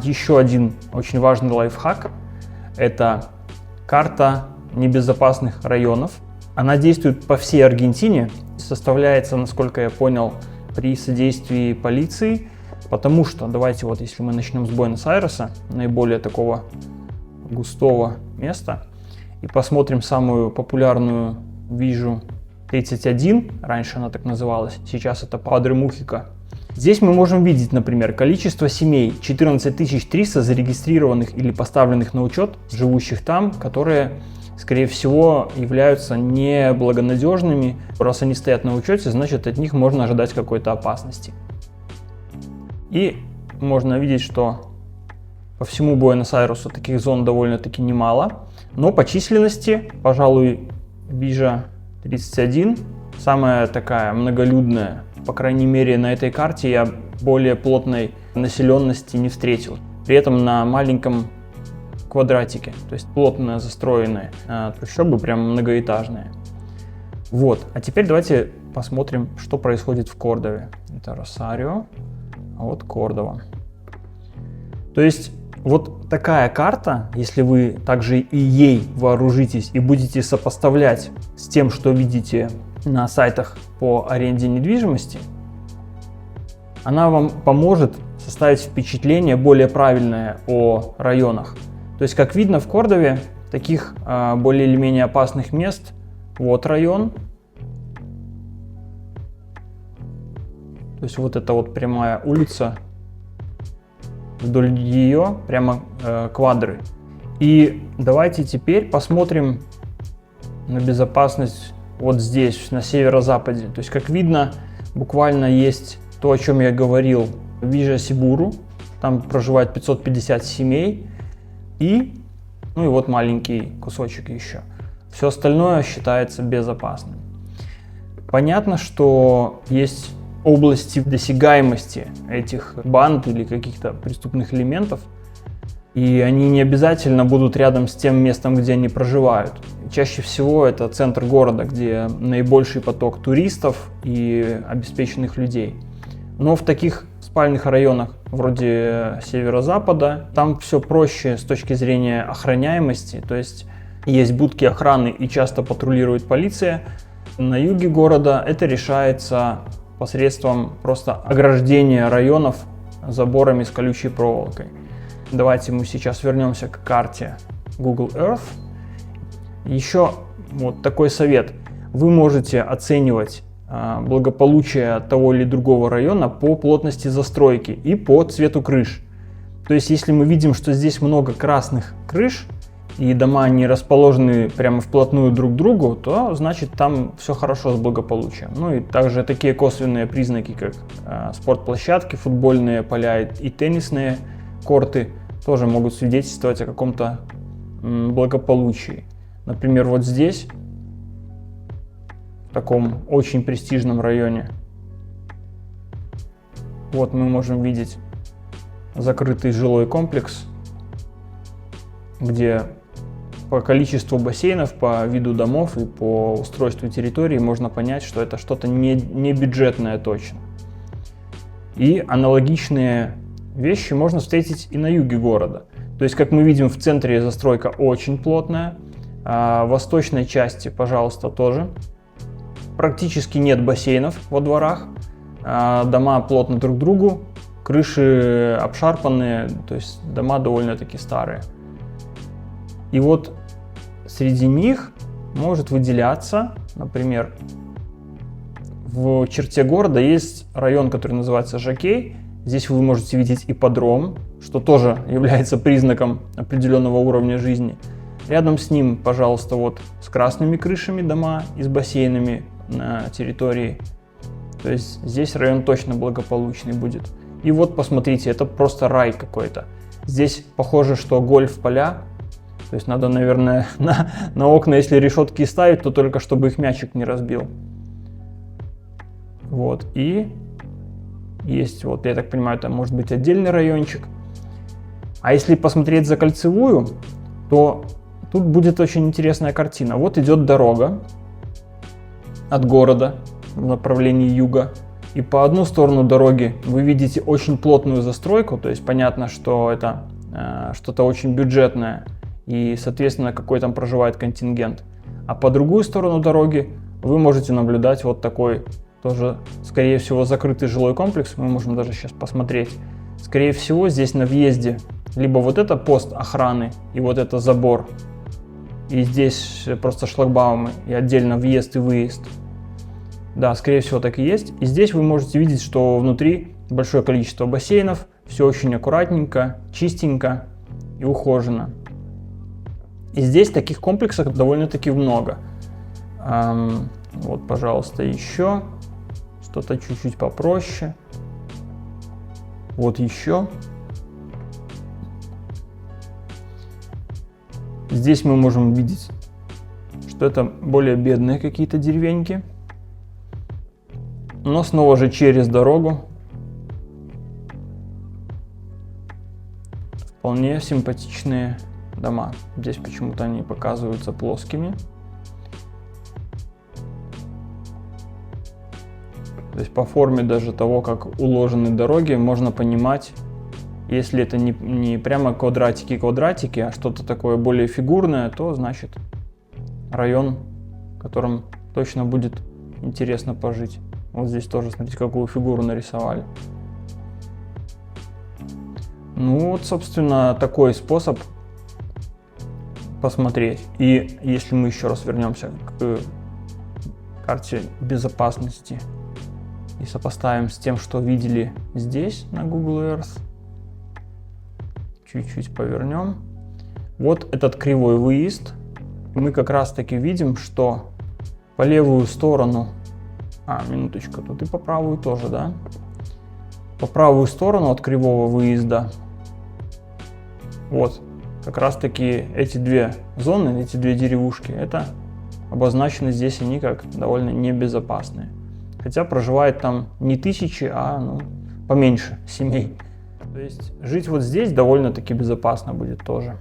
еще один очень важный лайфхак – это карта небезопасных районов. Она действует по всей Аргентине, составляется, насколько я понял, при содействии полиции, потому что, давайте вот если мы начнем с Буэнос-Айреса, наиболее такого густого места, и посмотрим самую популярную Вижу 31, раньше она так называлась, сейчас это Падре Мухика. Здесь мы можем видеть, например, количество семей 14 300 зарегистрированных или поставленных на учет, живущих там, которые, скорее всего, являются неблагонадежными. Раз они стоят на учете, значит, от них можно ожидать какой-то опасности. И можно видеть, что по всему Буэнос-Айресу таких зон довольно-таки немало, но по численности, пожалуй, Вижа 31 самая такая многолюдная. По крайней мере, на этой карте я более плотной населенности не встретил. При этом на маленьком квадратике, то есть плотно застроенные трущобы, прям многоэтажные. Вот, а теперь давайте посмотрим, что происходит в Кордове. Это Росарио, а вот Кордова. То есть вот такая карта, если вы также и ей вооружитесь и будете сопоставлять с тем, что видите на сайтах по аренде недвижимости, она вам поможет составить впечатление более правильное о районах. То есть, как видно, в Кордове таких более или менее опасных мест, вот район. То есть вот это вот прямая улица, вдоль ее прямо квадры. И давайте теперь посмотрим на безопасность вот здесь, на северо-западе. То есть, как видно, буквально есть то, о чем я говорил, Вижа Сибуру. Там проживает 550 семей. И вот маленький кусочек еще. Все остальное считается безопасным. Понятно, что есть области досягаемости этих банд или каких-то преступных элементов, и они не обязательно будут рядом с тем местом, где они проживают. Чаще всего это центр города, где наибольший поток туристов и обеспеченных людей. Но в таких спальных районах, вроде северо-запада, там все проще с точки зрения охраняемости, то есть есть будки охраны и часто патрулирует полиция. На юге города это решается посредством просто ограждения районов заборами с колючей проволокой. Давайте мы сейчас вернемся к карте Google Earth. Еще вот такой совет. Вы можете оценивать благополучие того или другого района по плотности застройки и по цвету крыш. То есть, если мы видим, что здесь много красных крыш, и дома не расположены прямо вплотную друг к другу, то значит там все хорошо с благополучием. Ну и также такие косвенные признаки, как спортплощадки, футбольные поля и теннисные корты, тоже могут свидетельствовать о каком-то благополучии. Например, вот здесь, в таком очень престижном районе, вот мы можем видеть закрытый жилой комплекс, где по количеству бассейнов, по виду домов и по устройству территории можно понять, что это что-то не бюджетное точно. И аналогичные вещи можно встретить и на юге города. То есть, как мы видим, в центре застройка очень плотная, а в восточной части, пожалуйста, тоже. Практически нет бассейнов во дворах, дома плотно друг к другу, крыши обшарпанные, то есть дома довольно-таки старые. И вот среди них может выделяться, например, в черте города есть район, который называется Жокей. Здесь вы можете видеть ипподром, что тоже является признаком определенного уровня жизни. Рядом с ним, пожалуйста, вот с красными крышами дома и с бассейнами на территории. То есть здесь район точно благополучный будет. И вот посмотрите, это просто рай какой-то. Здесь похоже, что гольф-поля. То есть надо, наверное, на окна, если решетки ставить, то только чтобы их мячик не разбил. Вот, и есть, вот, я так понимаю, это может быть отдельный райончик. А если посмотреть за кольцевую, то тут будет очень интересная картина. Вот идет дорога от города в направлении юга. И по одну сторону дороги вы видите очень плотную застройку, то есть понятно, что это что-то очень бюджетное и, соответственно, какой там проживает контингент. А по другую сторону дороги вы можете наблюдать вот такой тоже, скорее всего, закрытый жилой комплекс. Мы можем даже сейчас посмотреть. Скорее всего, здесь на въезде либо вот это пост охраны и вот это забор, и здесь просто шлагбаумы и отдельно въезд и выезд. Да, скорее всего, так и есть. И здесь вы можете видеть, что внутри большое количество бассейнов, все очень аккуратненько, чистенько и ухоженно. И здесь таких комплексов довольно-таки много. Вот, пожалуйста, еще что-то чуть-чуть попроще. Вот еще. Здесь мы можем видеть, что это более бедные какие-то деревеньки. Но снова же через дорогу. Вполне симпатичные дома. Здесь почему-то они показываются плоскими. То есть по форме даже того, как уложены дороги, можно понимать, если это не прямо квадратики-квадратики, а что-то такое более фигурное, то значит район, в котором точно будет интересно пожить. Вот здесь тоже, смотрите, какую фигуру нарисовали. Ну вот, собственно, такой способ посмотреть. И если мы еще раз вернемся к карте безопасности и сопоставим с тем, что видели здесь на Google Earth, чуть-чуть повернем. Вот этот кривой выезд. Мы как раз таки видим, что по левую сторону, минуточку, тут и по правую тоже, да? По правую сторону от кривого выезда, вот, как раз таки эти две зоны, эти две деревушки, это обозначены здесь они как довольно небезопасные. Хотя проживает там не тысячи, а поменьше семей. То есть жить вот здесь довольно-таки безопасно будет тоже.